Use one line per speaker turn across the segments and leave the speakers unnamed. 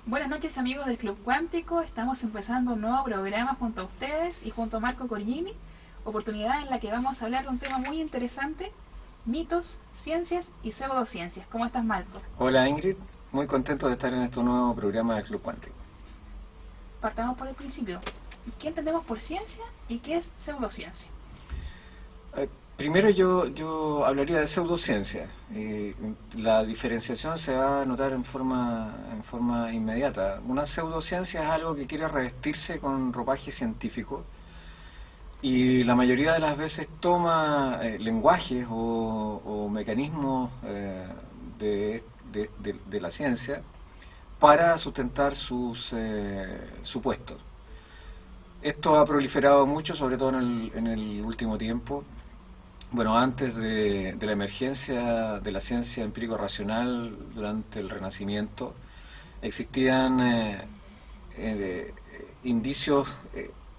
Buenas noches amigos del Club Cuántico, estamos empezando un nuevo programa junto a ustedes y junto a Marco Corgini, oportunidad en la que vamos a hablar de un tema muy interesante, mitos, ciencias y pseudociencias. ¿Cómo estás, Marco?
Hola Ingrid, muy contento de estar en este nuevo programa del Club Cuántico.
Partamos por el principio. ¿Qué entendemos por ciencia y qué es pseudociencia?
Primero yo hablaría de pseudociencia. La diferenciación se va a notar en forma inmediata. Una pseudociencia es algo que quiere revestirse con ropaje científico y la mayoría de las veces toma lenguajes o mecanismos de la ciencia para sustentar sus supuestos. Esto ha proliferado mucho, sobre todo en el último tiempo. Bueno, antes de la emergencia de la ciencia empírico-racional durante el Renacimiento, existían indicios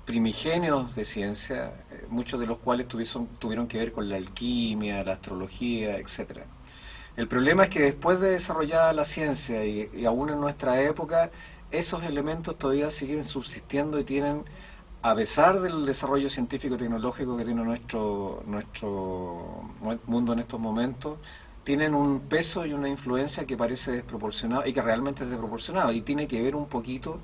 primigenios de ciencia, muchos de los cuales tuvieron que ver con la alquimia, la astrología, etcétera. El problema es que después de desarrollada la ciencia y aún en nuestra época, esos elementos todavía siguen subsistiendo y tienen, a pesar del desarrollo científico y tecnológico que tiene nuestro mundo en estos momentos, tienen un peso y una influencia que parece desproporcionado y que realmente es desproporcionado, y tiene que ver un poquito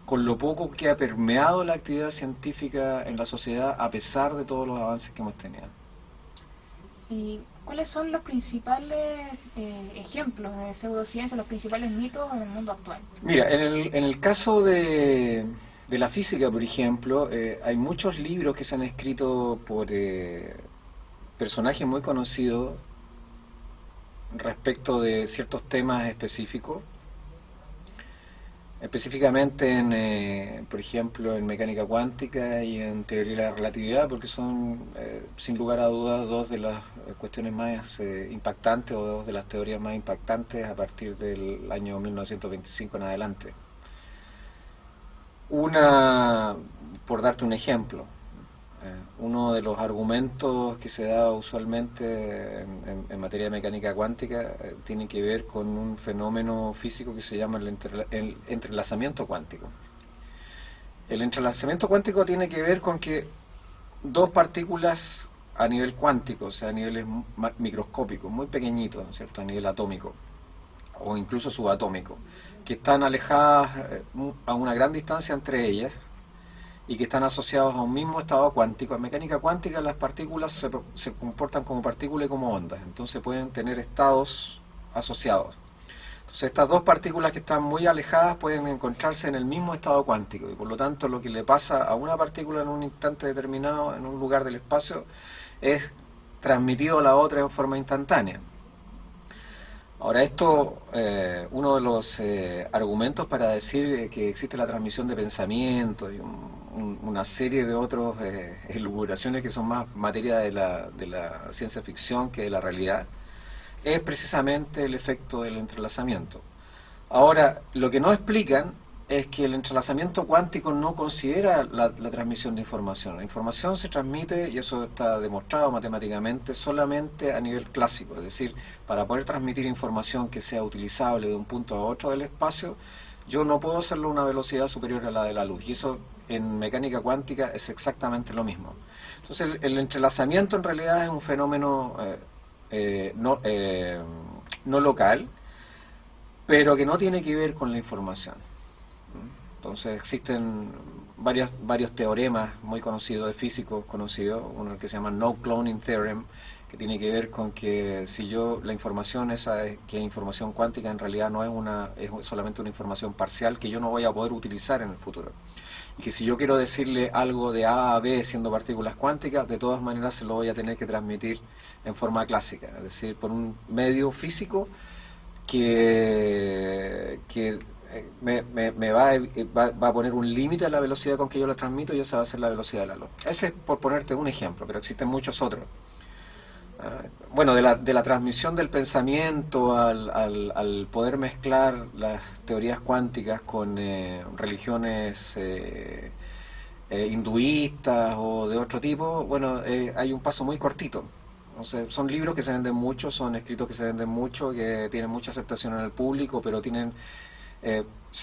con lo poco que ha permeado la actividad científica en la sociedad a pesar de todos los avances que hemos tenido.
¿Y cuáles son los principales ejemplos de pseudociencia, los principales mitos en el mundo actual?
Mira, en el caso de la física, por ejemplo, hay muchos libros que se han escrito por personajes muy conocidos respecto de ciertos temas específicos, específicamente por ejemplo, en mecánica cuántica y en teoría de la relatividad, porque son, sin lugar a dudas, dos de las cuestiones más impactantes o dos de las teorías más impactantes a partir del año 1925 en adelante. Una, por darte un ejemplo, uno de los argumentos que se da usualmente en materia de mecánica cuántica tiene que ver con un fenómeno físico que se llama el entrelazamiento cuántico. El entrelazamiento cuántico tiene que ver con que dos partículas a nivel cuántico, o sea, a niveles microscópicos, muy pequeñitos, ¿cierto?, a nivel atómico o incluso subatómico, que están alejadas a una gran distancia entre ellas y que están asociados a un mismo estado cuántico. En mecánica cuántica las partículas se comportan como partículas y como ondas, entonces pueden tener estados asociados. Entonces estas dos partículas que están muy alejadas pueden encontrarse en el mismo estado cuántico, y por lo tanto lo que le pasa a una partícula en un instante determinado, en un lugar del espacio, es transmitido a la otra en forma instantánea. Ahora esto, uno de los argumentos para decir que existe la transmisión de pensamientos y una serie de otras elucubraciones que son más materia de la ciencia ficción que de la realidad, es precisamente el efecto del entrelazamiento. Ahora, lo que no explican es que el entrelazamiento cuántico no considera la transmisión de información. La información se transmite, y eso está demostrado matemáticamente, solamente a nivel clásico. Es decir, para poder transmitir información que sea utilizable de un punto a otro del espacio, yo no puedo hacerlo a una velocidad superior a la de la luz. Y eso en mecánica cuántica es exactamente lo mismo. Entonces el entrelazamiento en realidad es un fenómeno no local, pero que no tiene que ver con la información. Entonces existen varios teoremas muy conocidos de físicos conocidos, uno que se llama No Cloning Theorem, que tiene que ver con que si la información esa que es información cuántica en realidad no es solamente una información parcial que yo no voy a poder utilizar en el futuro, y que si yo quiero decirle algo de A a B siendo partículas cuánticas, de todas maneras se lo voy a tener que transmitir en forma clásica, es decir, por un medio físico que me va a poner un límite a la velocidad con que yo la transmito, y esa va a ser la velocidad de la luz. Ese es por ponerte un ejemplo, pero existen muchos otros. Bueno, de la transmisión del pensamiento al poder mezclar las teorías cuánticas con religiones hinduistas o de otro tipo, bueno, hay un paso muy cortito. Entonces, son libros que se venden mucho, son escritos que se venden mucho, que tienen mucha aceptación en el público, pero tienen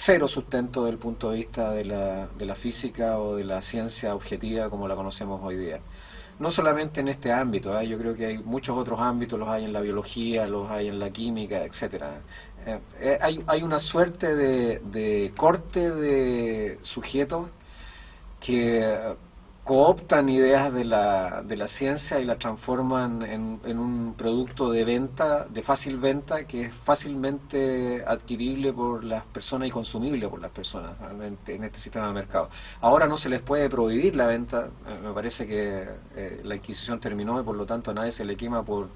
cero sustento desde el punto de vista de la física o de la ciencia objetiva como la conocemos hoy día. No solamente en este ámbito, yo creo que hay muchos otros ámbitos, los hay en la biología, los hay en la química, etcétera. Hay una suerte de corte de sujetos que cooptan ideas de la ciencia y la transforman en un producto de venta, de fácil venta, que es fácilmente adquirible por las personas y consumible por las personas en este sistema de mercado. Ahora no se les puede prohibir la venta, me parece que la Inquisición terminó y por lo tanto a nadie se le quema por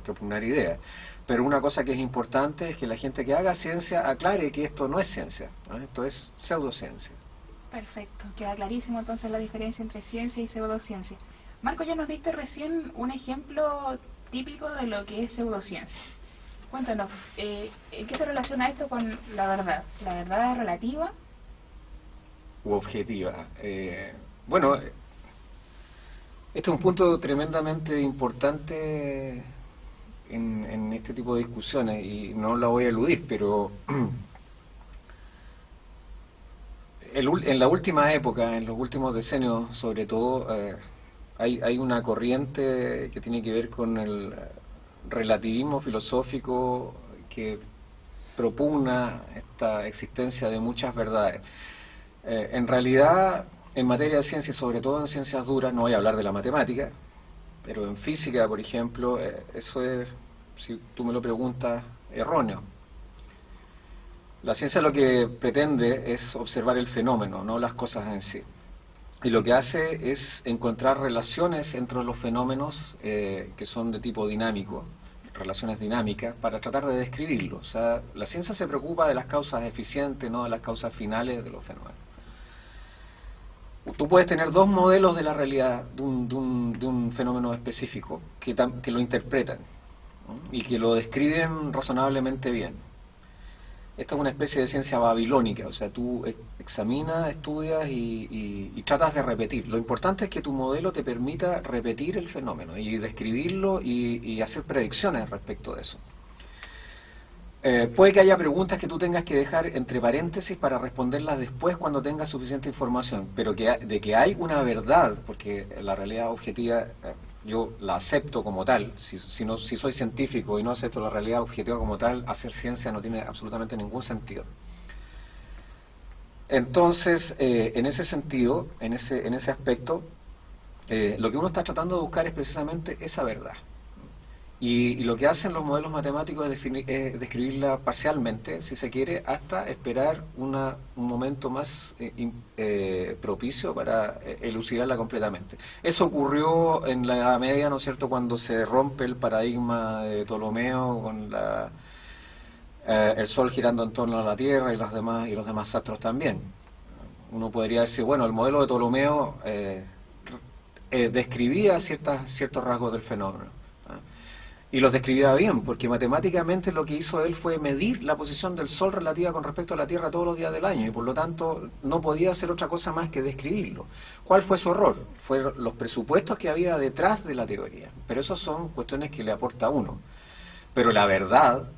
propugnar ideas. Pero una cosa que es importante es que la gente que haga ciencia aclare que esto no es ciencia, ¿no? Esto es pseudociencia.
Perfecto, queda clarísimo entonces la diferencia entre ciencia y pseudociencia. Marco, ya nos diste recién un ejemplo típico de lo que es pseudociencia. Cuéntanos, ¿en qué se relaciona esto con la verdad? ¿La verdad es relativa?
U objetiva. Bueno, este es un punto tremendamente importante en este tipo de discusiones y no la voy a eludir, pero en la última época, en los últimos decenios sobre todo, hay una corriente que tiene que ver con el relativismo filosófico que propugna esta existencia de muchas verdades. En realidad, en materia de ciencia, sobre todo en ciencias duras, no voy a hablar de la matemática, pero en física, por ejemplo, eso es, si tú me lo preguntas, erróneo. La ciencia lo que pretende es observar el fenómeno, no las cosas en sí. Y lo que hace es encontrar relaciones entre los fenómenos que son de tipo dinámico, relaciones dinámicas, para tratar de describirlos. O sea, la ciencia se preocupa de las causas eficientes, no de las causas finales de los fenómenos. Tú puedes tener dos modelos de la realidad de un fenómeno específico que lo interpretan, ¿no? Y que lo describen razonablemente bien. Esta es una especie de ciencia babilónica, o sea, tú examinas, estudias y tratas de repetir. Lo importante es que tu modelo te permita repetir el fenómeno y describirlo y hacer predicciones respecto de eso. Puede que haya preguntas que tú tengas que dejar entre paréntesis para responderlas después cuando tengas suficiente información, pero de que hay una verdad, porque la realidad objetiva yo la acepto como tal. Si soy científico y no acepto la realidad objetiva como tal, hacer ciencia no tiene absolutamente ningún sentido. Entonces, en ese sentido, en ese aspecto, lo que uno está tratando de buscar es precisamente esa verdad. Y lo que hacen los modelos matemáticos es describirla parcialmente, si se quiere, hasta esperar un momento más propicio para elucidarla completamente. Eso ocurrió en la Edad Media, ¿no es cierto?, cuando se rompe el paradigma de Ptolomeo con el Sol girando en torno a la Tierra y los demás astros también. Uno podría decir, bueno, el modelo de Ptolomeo describía ciertos rasgos del fenómeno, ¿no? Y los describía bien, porque matemáticamente lo que hizo él fue medir la posición del Sol relativa con respecto a la Tierra todos los días del año, y por lo tanto no podía hacer otra cosa más que describirlo. ¿Cuál fue su error? Fueron los presupuestos que había detrás de la teoría, pero esas son cuestiones que le aporta uno. Pero la verdad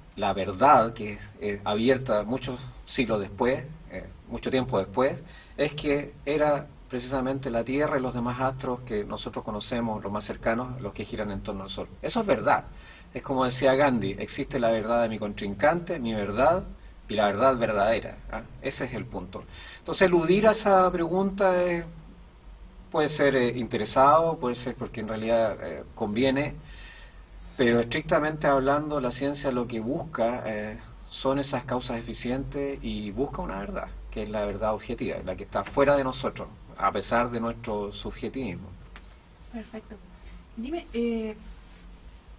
que es abierta muchos siglos después, mucho tiempo después, es que era precisamente la Tierra y los demás astros que nosotros conocemos, los más cercanos, los que giran en torno al Sol. Eso es verdad. Es como decía Gandhi, existe la verdad de mi contrincante, mi verdad y la verdad verdadera. Ese es el punto. Entonces, eludir a esa pregunta puede ser interesado, puede ser porque en realidad conviene, pero estrictamente hablando, la ciencia lo que busca son esas causas eficientes y busca una verdad, que es la verdad objetiva, la que está fuera de nosotros, a pesar de nuestro subjetivismo.
Perfecto. Dime,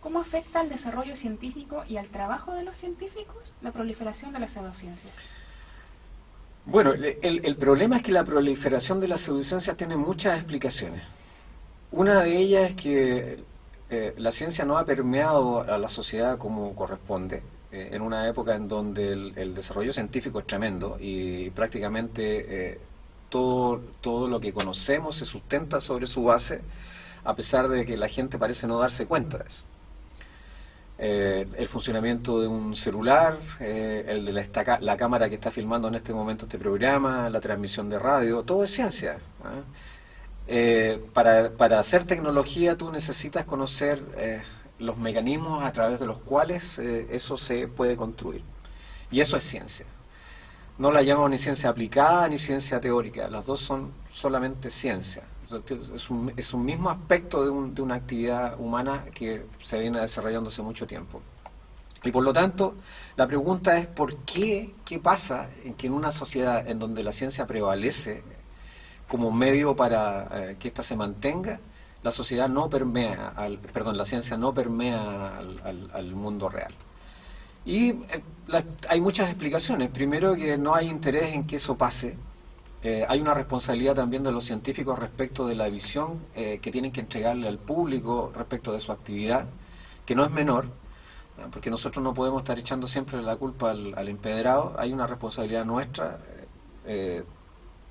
¿cómo afecta al desarrollo científico y al trabajo de los científicos la proliferación de las pseudociencias?
Bueno, el problema es que la proliferación de las pseudociencias tiene muchas explicaciones. Una de ellas es que la ciencia no ha permeado a la sociedad como corresponde, en una época en donde el desarrollo científico es tremendo y prácticamente todo lo que conocemos se sustenta sobre su base, a pesar de que la gente parece no darse cuenta de eso. el funcionamiento de un celular, el de la cámara que está filmando en este momento este programa, la transmisión de radio, todo es ciencia. Para hacer tecnología tú necesitas conocer los mecanismos a través de los cuales eso se puede construir. Y eso es ciencia. No la llamamos ni ciencia aplicada ni ciencia teórica, las dos son solamente ciencia. Es un mismo aspecto de una actividad humana que se viene desarrollando hace mucho tiempo. Y por lo tanto, la pregunta es ¿por qué? ¿Qué pasa en que en una sociedad en donde la ciencia prevalece como medio para que ésta se mantenga, la sociedad no permea, la ciencia no permea al mundo real? Y hay muchas explicaciones. Primero, que no hay interés en que eso pase. Hay una responsabilidad también de los científicos respecto de la visión que tienen que entregarle al público respecto de su actividad, que no es menor, porque nosotros no podemos estar echando siempre la culpa al empedrado. Hay una responsabilidad nuestra.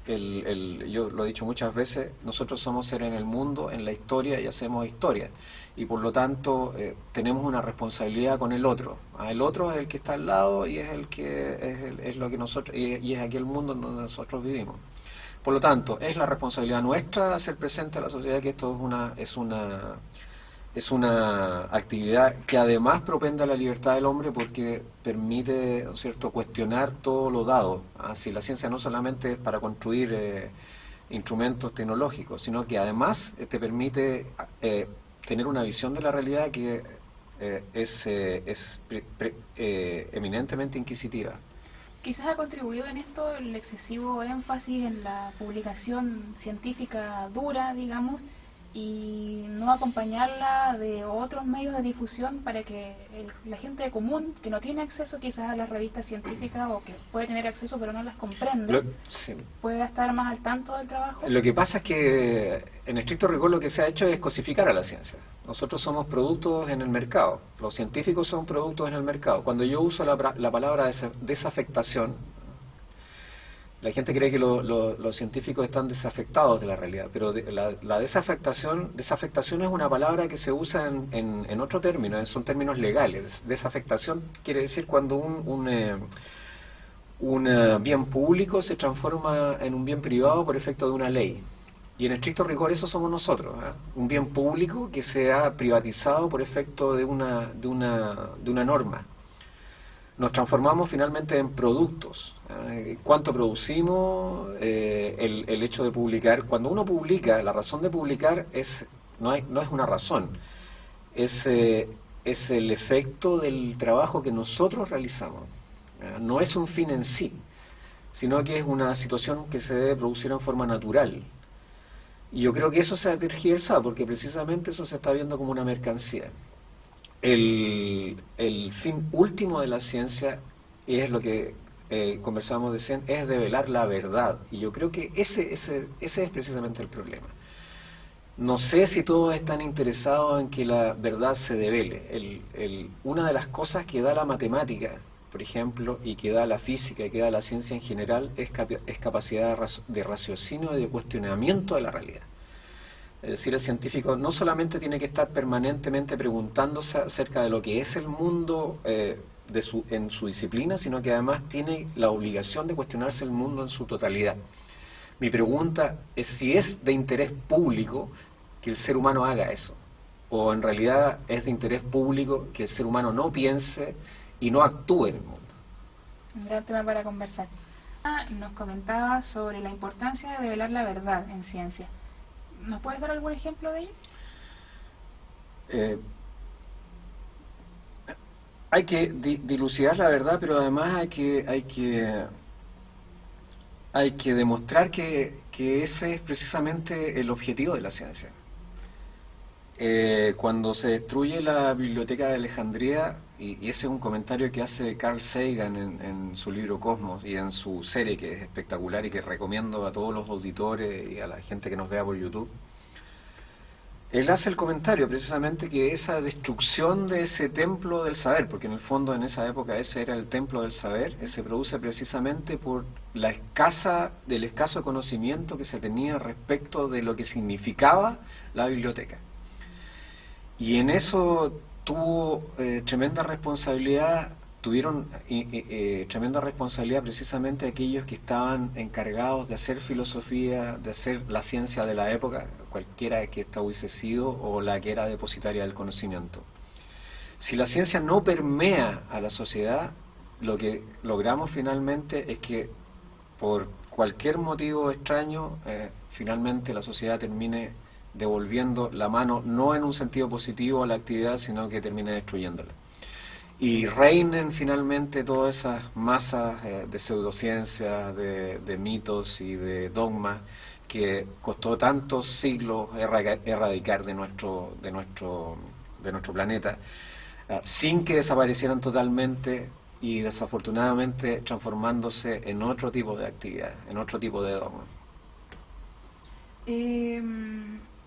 Yo lo he dicho muchas veces, nosotros somos seres en el mundo, en la historia, y hacemos historia, y por lo tanto tenemos una responsabilidad con el otro. El otro es el que está al lado y es el que es lo que nosotros, y es aquel mundo en donde nosotros vivimos. Por lo tanto, es la responsabilidad nuestra hacer presente a la sociedad que esto es una actividad que además propende a la libertad del hombre, porque permite, ¿no es cierto?, cuestionar todo lo dado. Si la ciencia no solamente es para construir instrumentos tecnológicos, sino que además te permite tener una visión de la realidad que es eminentemente inquisitiva.
Quizás ha contribuido en esto el excesivo énfasis en la publicación científica dura, digamos, y no acompañarla de otros medios de difusión para que la gente común, que no tiene acceso quizás a las revistas científicas, o que puede tener acceso pero no las comprende,
Sí,
pueda estar más al tanto del trabajo. Lo
que pasa es que en estricto rigor lo que se ha hecho es cosificar a la ciencia. Nosotros somos productos en el mercado, los científicos son productos en el mercado. Cuando yo uso la palabra desafectación, la gente cree que los científicos están desafectados de la realidad, pero la desafectación es una palabra que se usa en otro término, son términos legales. Desafectación quiere decir cuando un bien público se transforma en un bien privado por efecto de una ley. Y en estricto rigor eso somos nosotros, un bien público que se ha privatizado por efecto de una norma. Nos transformamos finalmente en productos. ¿Cuánto producimos? El hecho de publicar. Cuando uno publica, la razón de publicar no es una razón, es el efecto del trabajo que nosotros realizamos. No es un fin en sí, sino que es una situación que se debe producir en forma natural. Y yo creo que eso se ha tergiversado, porque precisamente eso se está viendo como una mercancía. El fin último de la ciencia, y es lo que conversamos recién, es develar la verdad. Y yo creo que ese es precisamente el problema. No sé si todos están interesados en que la verdad se devele. Una de las cosas que da la matemática, por ejemplo, y que da la física y que da la ciencia en general, es capacidad de raciocinio y de cuestionamiento de la realidad. Es decir, el científico no solamente tiene que estar permanentemente preguntándose acerca de lo que es el mundo en su disciplina, sino que además tiene la obligación de cuestionarse el mundo en su totalidad. Mi pregunta es si es de interés público que el ser humano haga eso, o en realidad es de interés público que el ser humano no piense y no actúe en el mundo.
Un gran tema para conversar. Nos comentaba sobre la importancia de develar la verdad en ciencia. ¿Nos puedes dar algún ejemplo de ello?
Hay que dilucidar la verdad, pero además hay que demostrar que ese es precisamente el objetivo de la ciencia. Cuando se destruye la biblioteca de Alejandría, y ese es un comentario que hace Carl Sagan en su libro Cosmos y en su serie, que es espectacular y que recomiendo a todos los auditores y a la gente que nos vea por YouTube, él hace el comentario precisamente que esa destrucción de ese templo del saber, porque en el fondo en esa época ese era el templo del saber, se produce precisamente por del escaso conocimiento que se tenía respecto de lo que significaba la biblioteca. Y en eso tremenda responsabilidad, tuvieron tremenda responsabilidad precisamente aquellos que estaban encargados de hacer filosofía, de hacer la ciencia de la época, cualquiera que ésta hubiese sido, o la que era depositaria del conocimiento. Si la ciencia no permea a la sociedad, lo que logramos finalmente es que por cualquier motivo extraño, finalmente la sociedad termine devolviendo la mano, no en un sentido positivo a la actividad, sino que termine destruyéndola. Y reinen finalmente todas esas masas de pseudociencias, de mitos y de dogmas que costó tantos siglos erradicar de nuestro planeta, sin que desaparecieran totalmente y desafortunadamente transformándose en otro tipo de actividad, en otro tipo de dogma.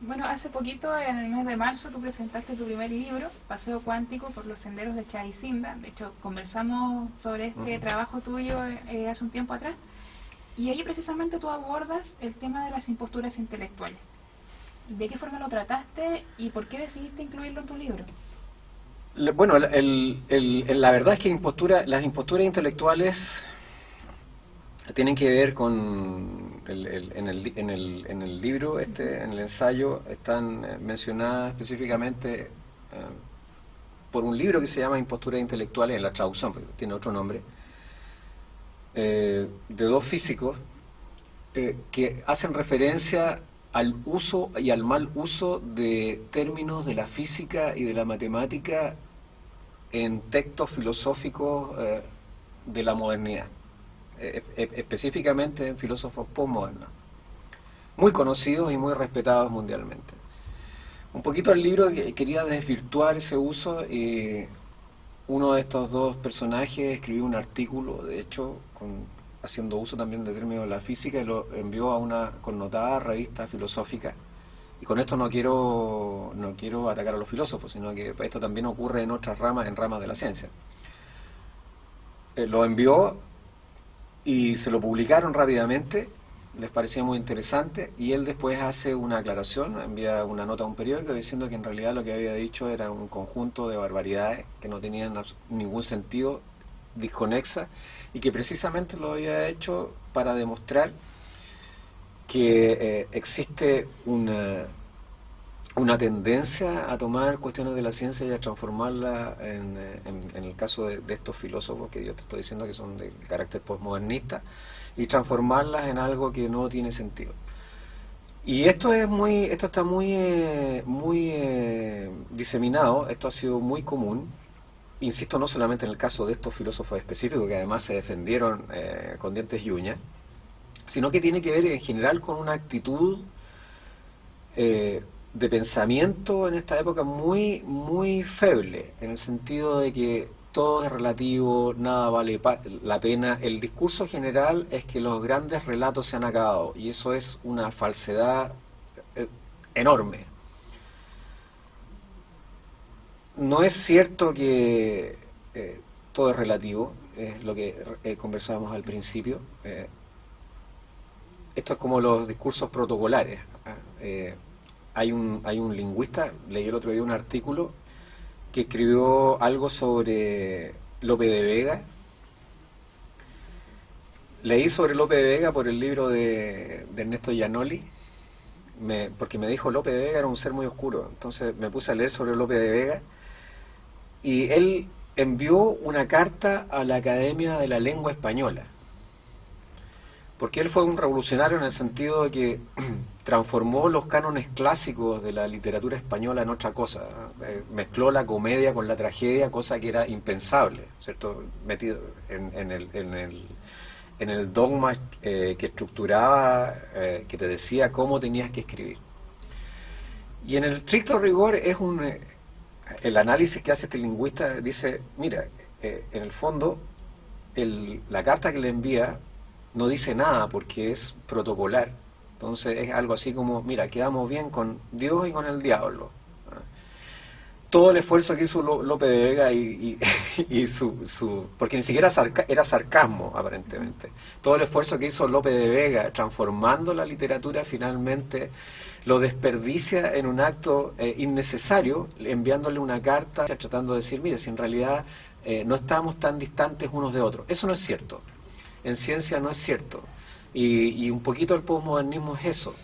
Bueno, hace poquito, en el mes de marzo, tú presentaste tu primer libro, Paseo Cuántico por los senderos de Chaicinda. De hecho, conversamos sobre este trabajo tuyo hace un tiempo atrás. Y ahí precisamente tú abordas el tema de las imposturas intelectuales. ¿De qué forma lo trataste y por qué decidiste incluirlo en tu libro?
Bueno, la verdad es que las imposturas intelectuales tienen que ver con en el libro, en el ensayo, están mencionadas específicamente por un libro que se llama Imposturas intelectuales, en la traducción, porque tiene otro nombre, de dos físicos que hacen referencia al uso y al mal uso de términos de la física y de la matemática en textos filosóficos de la modernidad, específicamente en filósofos postmodernos, muy conocidos y muy respetados mundialmente. Un poquito el libro quería desvirtuar ese uso, y uno de estos dos personajes escribió un artículo, de hecho, haciendo uso también de términos de la física, y lo envió a una connotada revista filosófica. Y con esto no quiero atacar a los filósofos, sino que esto también ocurre en otras ramas, en ramas de la ciencia. Lo envió y se lo publicaron rápidamente, les parecía muy interesante, y él después hace una aclaración, envía una nota a un periódico diciendo que en realidad lo que había dicho era un conjunto de barbaridades que no tenían ningún sentido, disconexa, y que precisamente lo había hecho para demostrar que existe una tendencia a tomar cuestiones de la ciencia y a transformarla en el caso de estos filósofos que yo te estoy diciendo que son de carácter postmodernista, y transformarlas en algo que no tiene sentido. Y esto está muy diseminado, esto ha sido muy común, insisto, no solamente en el caso de estos filósofos específicos que además se defendieron con dientes y uñas, sino que tiene que ver en general con una actitud de pensamiento en esta época muy feble, en el sentido de que todo es relativo, nada vale la pena. El discurso general es que los grandes relatos se han acabado, y eso es una falsedad enorme. No es cierto que todo es relativo, es lo que conversábamos al principio. Esto es como los discursos protocolares. Hay un lingüista, leí el otro día un artículo que escribió algo sobre Lope de Vega. Leí sobre Lope de Vega por el libro de Ernesto Giannoli, porque me dijo Lope de Vega era un ser muy oscuro. Entonces me puse a leer sobre Lope de Vega, y él envió una carta a la Academia de la Lengua Española, porque él fue un revolucionario en el sentido de que transformó los cánones clásicos de la literatura española en otra cosa. Mezcló la comedia con la tragedia, cosa que era impensable, ¿cierto? Metido en el dogma que estructuraba, que te decía cómo tenías que escribir. Y en el estricto rigor el análisis que hace este lingüista dice, mira, en el fondo la carta que le envía no dice nada porque es protocolar. Entonces es algo así como, mira, quedamos bien con Dios y con el diablo. todo el esfuerzo que hizo Lope de Vega y porque ni siquiera era sarcasmo aparentemente, todo el esfuerzo que hizo Lope de Vega transformando la literatura finalmente lo desperdicia en un acto innecesario, enviándole una carta tratando de decir, mire, si en realidad no estamos tan distantes unos de otros. Eso no es cierto, en ciencia no es cierto, y un poquito el posmodernismo es eso.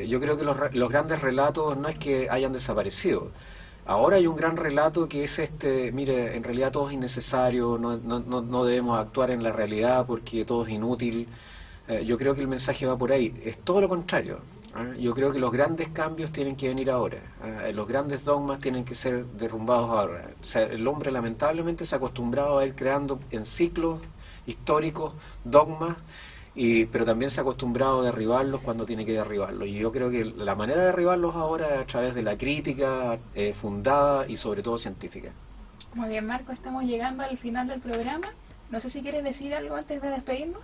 Yo creo que los grandes relatos no es que hayan desaparecido. Ahora hay un gran relato que es mire, en realidad todo es innecesario, no debemos actuar en la realidad porque todo es inútil. Yo creo que el mensaje va por ahí. Es todo lo contrario. Yo creo que los grandes cambios tienen que venir ahora. Los grandes dogmas tienen que ser derrumbados ahora. O sea, el hombre lamentablemente se ha acostumbrado a ir creando en ciclos históricos dogmas, pero también se ha acostumbrado a derribarlos cuando tiene que derribarlos. Y yo creo que la manera de derribarlos ahora es a través de la crítica fundada y sobre todo científica.
Muy bien, Marco, estamos llegando al final del programa. No sé si quieres decir algo antes de despedirnos.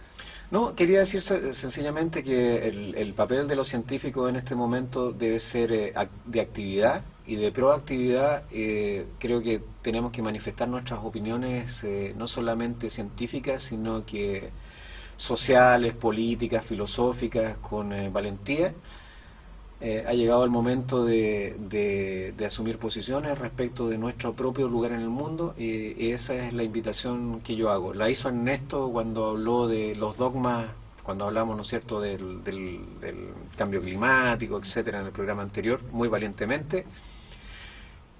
No, quería decir sencillamente que el papel de los científicos en este momento debe ser de actividad y de proactividad. Creo que tenemos que manifestar nuestras opiniones no solamente científicas, sino que sociales, políticas, filosóficas, con valentía. Ha llegado el momento de asumir posiciones respecto de nuestro propio lugar en el mundo, y esa es la invitación que yo hago. La hizo Ernesto cuando habló de los dogmas, cuando hablamos, ¿no es cierto?, del cambio climático, etcétera, en el programa anterior, muy valientemente.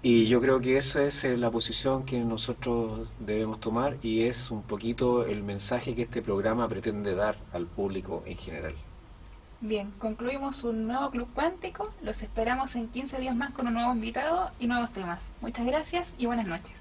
Y yo creo que esa es la posición que nosotros debemos tomar, y es un poquito el mensaje que este programa pretende dar al público en general.
Bien, concluimos un nuevo Club Cuántico. Los esperamos en 15 días más con un nuevo invitado y nuevos temas. Muchas gracias y buenas noches.